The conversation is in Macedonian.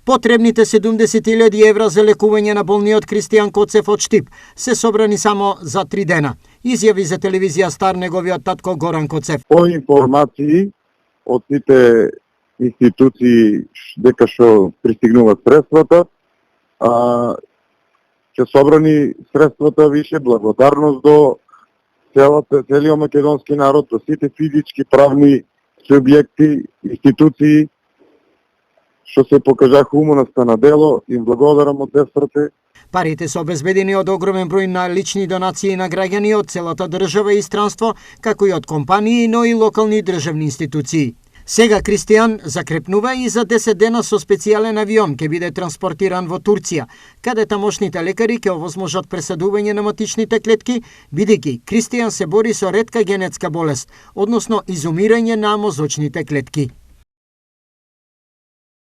Потребните 70.000 евра за лекување на болниот Кристијан Коцев од Штип се собрани само за 3 дена, изјави за телевизија Стар неговиот татко Горан Коцев. По информации од сите институции дека што пристигнуваат средствата, ќе собрани средствата више благодарност до целиот македонски народ, до сите физички, правни субјекти, институции, што се покажаха умоноста на дело, им благодарам од срце. Парите се обезбедени од огромен број на лични донации на граѓани од целата држава и странство, како и од компании, но и локални државни институции. Сега Кристијан закрепнува и за 10 дена со специјален авион ќе биде транспортиран во Турција, каде тамошните лекари ќе овозможат пресадување на матичните клетки, бидејќи Кристијан се бори со ретка генетска болест, односно изумирање на мозочните клетки.